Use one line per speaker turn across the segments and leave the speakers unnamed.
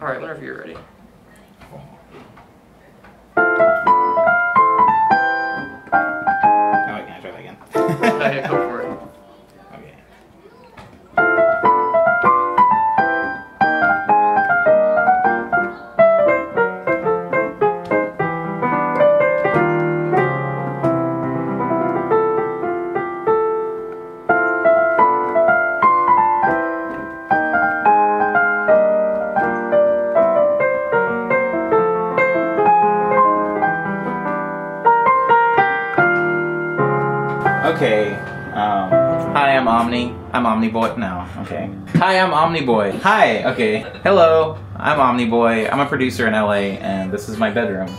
Alright, whenever you're ready.
Oh, wait, can I try that again?
Yeah, go for it.
Okay. Okay, hi, I'm Omniboi. No, okay. Hi, I'm Omniboi. Hi, okay. Hello, I'm Omniboi. I'm a producer in LA, and this is my bedroom.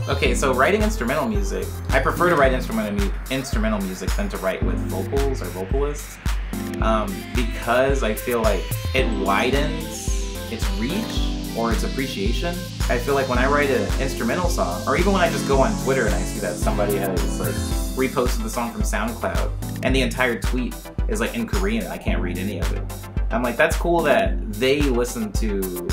Okay, so writing instrumental music, I prefer to write instrumental music than to write with vocals or vocalists, because I feel like it widens its reach or its appreciation. I feel like when I write an instrumental song, or even when I just go on Twitter and I see that somebody has like reposted the song from SoundCloud and the entire tweet is like in Korean and I can't read any of it. I'm like, that's cool that they listen to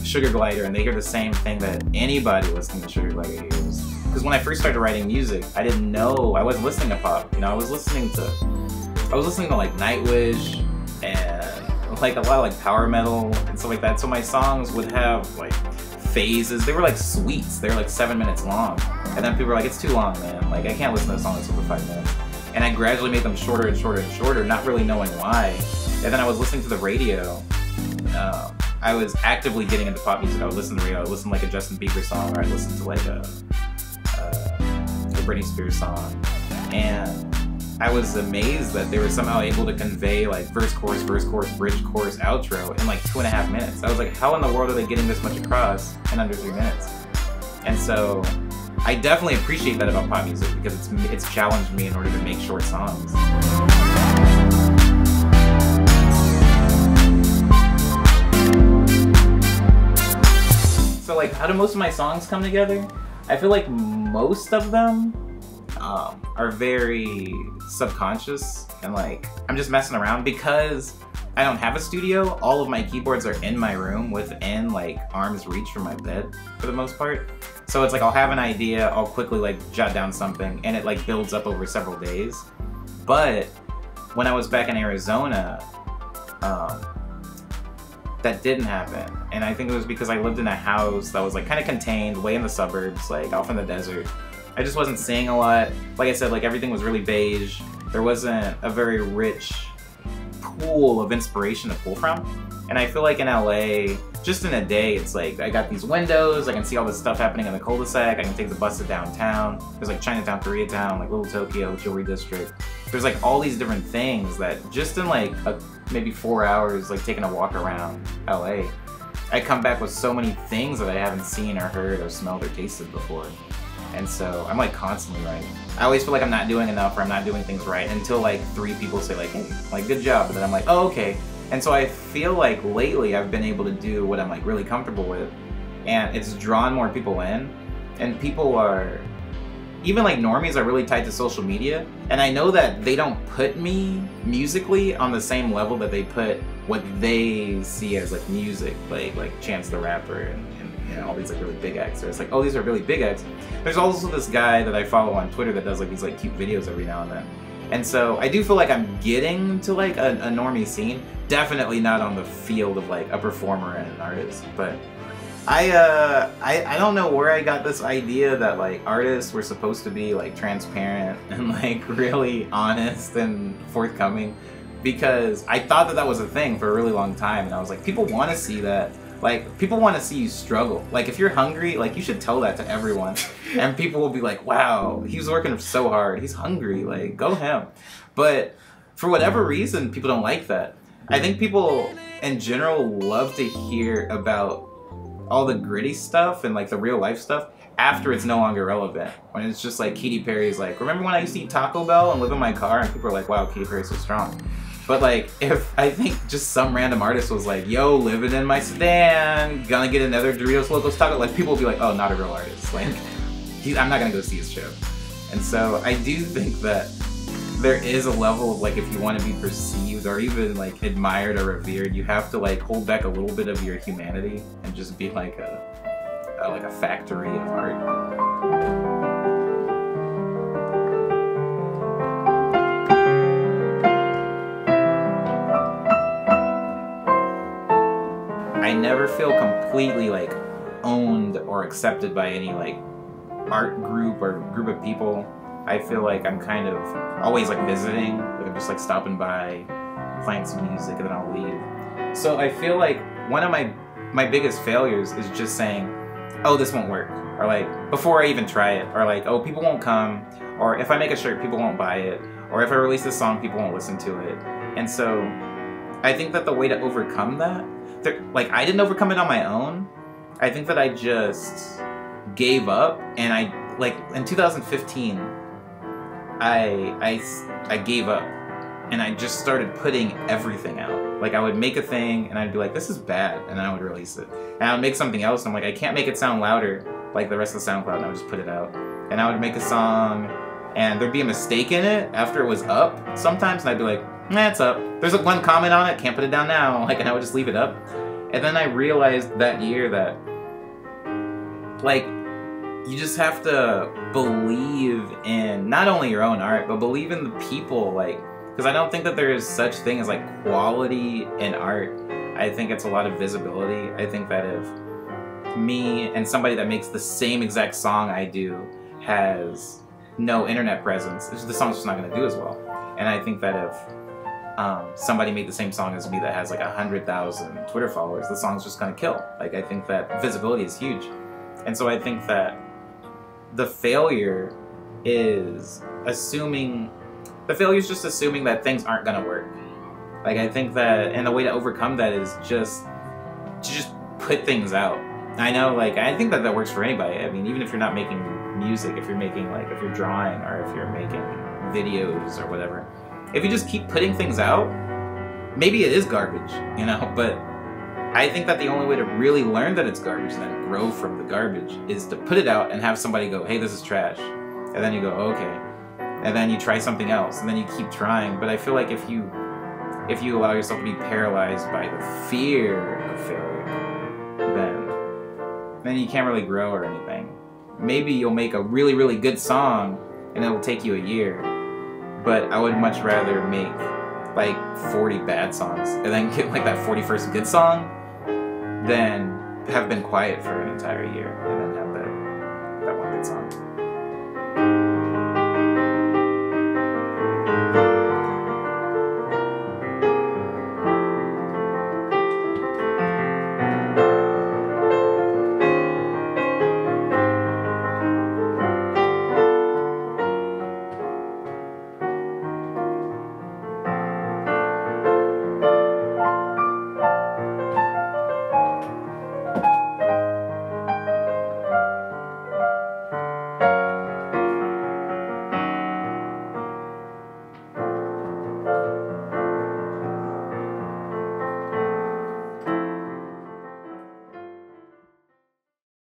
Sugar Glider and they hear the same thing that anybody listening to Sugar Glider hears. Because when I first started writing music, I didn't know, I wasn't listening to pop. You know, I was listening to like Nightwish and like a lot of like power metal and stuff like that. So my songs would have like phases. They were like suites. They were like 7 minutes long. And then people were like, it's too long, man. Like I can't listen to a song that's over 5 minutes. And I gradually made them shorter and shorter and shorter, not really knowing why. And then I was listening to the radio. I was actively getting into pop music. I would listen to the radio. I would listen to like a Justin Bieber song, or I'd listen to like a Britney Spears song. And I was amazed that they were somehow able to convey like verse, chorus, bridge, chorus, outro in like 2.5 minutes. I was like, how in the world are they getting this much across in under 3 minutes? And so I definitely appreciate that about pop music because it's challenged me in order to make short songs. So like, how do most of my songs come together? I feel like most of them are very subconscious and like I'm just messing around because I don't have a studio. All of my keyboards are in my room within like arm's reach from my bed for the most part. So it's like I'll have an idea, I'll quickly like jot down something and it like builds up over several days. But when I was back in Arizona, that didn't happen. And I think it was because I lived in a house that was like kind of contained, way in the suburbs, like off in the desert. I just wasn't seeing a lot. Like I said, like everything was really beige. There wasn't a very rich pool of inspiration to pull from. And I feel like in LA, just in a day, it's like I got these windows, I can see all this stuff happening in the cul-de-sac, I can take the bus to downtown. There's like Chinatown, Koreatown, like Little Tokyo, Jewelry District. There's like all these different things that just in like maybe 4 hours, like taking a walk around LA, I come back with so many things that I haven't seen or heard or smelled or tasted before. And so I'm like constantly writing. I always feel like I'm not doing enough or I'm not doing things right until like 3 people say like, hey, like good job. And then I'm like, oh, okay. And so I feel like lately I've been able to do what I'm like really comfortable with and it's drawn more people in and people are, even like normies are really tied to social media. And I know that they don't put me musically on the same level that they put what they see as like music, like Chance the Rapper and you know, all these like really big acts. So it's like, oh, these are really big acts. There's also this guy that I follow on Twitter that does like these like cute videos every now and then. And so I do feel like I'm getting to like a normie scene. Definitely not on the field of like a performer and an artist, but I don't know where I got this idea that like artists were supposed to be like transparent and like really honest and forthcoming, because I thought that that was a thing for a really long time, and I was like, people want to see that. Like, people want to see you struggle. Like, if you're hungry, like, you should tell that to everyone. And people will be like, wow, he's working so hard. He's hungry. Like, go him. But for whatever reason, people don't like that. I think people, in general, love to hear about all the gritty stuff and, like, the real life stuff after it's no longer relevant. When it's just like Katy Perry's like, remember when I used to eat Taco Bell and live in my car? And people are like, wow, Katy Perry's so strong. But like, if I think just some random artist was like, yo, living in my sedan, gonna get another Doritos Locos Taco, like people will be like, oh, not a real artist. Like, I'm not gonna go see his show. And so I do think that there is a level of like, if you want to be perceived or even like admired or revered, you have to like hold back a little bit of your humanity and just be like a factory of art. I never feel completely like owned or accepted by any like art group or group of people. I feel like I'm kind of always like visiting, like I'm just like stopping by, playing some music, and then I'll leave. So I feel like one of my biggest failures is just saying, oh, this won't work, or like before I even try it, or like, oh, people won't come, or if I make a shirt, people won't buy it, or if I release this song, people won't listen to it. And so I think that the way to overcome that, like I didn't overcome it on my own. I think that I just gave up, and I like in 2015 I gave up and I just started putting everything out. Like I would make a thing and I'd be like, this is bad, and I would release it. And I would make something else and I'm like, I can't make it sound louder like the rest of the SoundCloud, and I would just put it out. And I would make a song and there'd be a mistake in it after it was up sometimes, and I'd be like, nah, it's up. There's like one comment on it, can't put it down now. Like, and I would just leave it up. And then I realized that year that like you just have to believe in not only your own art, but believe in the people, like, because I don't think that there is such thing as like quality in art. I think it's a lot of visibility. I think that if me and somebody that makes the same exact song I do has no internet presence, the song's just not going to do as well. And I think that if somebody made the same song as me that has like 100,000 Twitter followers, the song's just going to kill. Like, I think that visibility is huge. And so I think that the failure is just assuming that things aren't gonna work. Like, I think that, and the way to overcome that is just put things out. I know, like, I think that works for anybody. I mean, even if you're not making music, if you're making, like, if you're drawing or if you're making videos or whatever, if you just keep putting things out, maybe it is garbage, you know, but I think that the only way to really learn that it's garbage and then grow from the garbage is to put it out and have somebody go, hey, this is trash. And then you go, okay. And then you try something else, and then you keep trying. But I feel like if you allow yourself to be paralyzed by the fear of failure, then you can't really grow or anything. Maybe you'll make a really, really good song and it'll take you a year. But I would much rather make like 40 bad songs and then get like that 41st good song than have been quiet for an entire year and then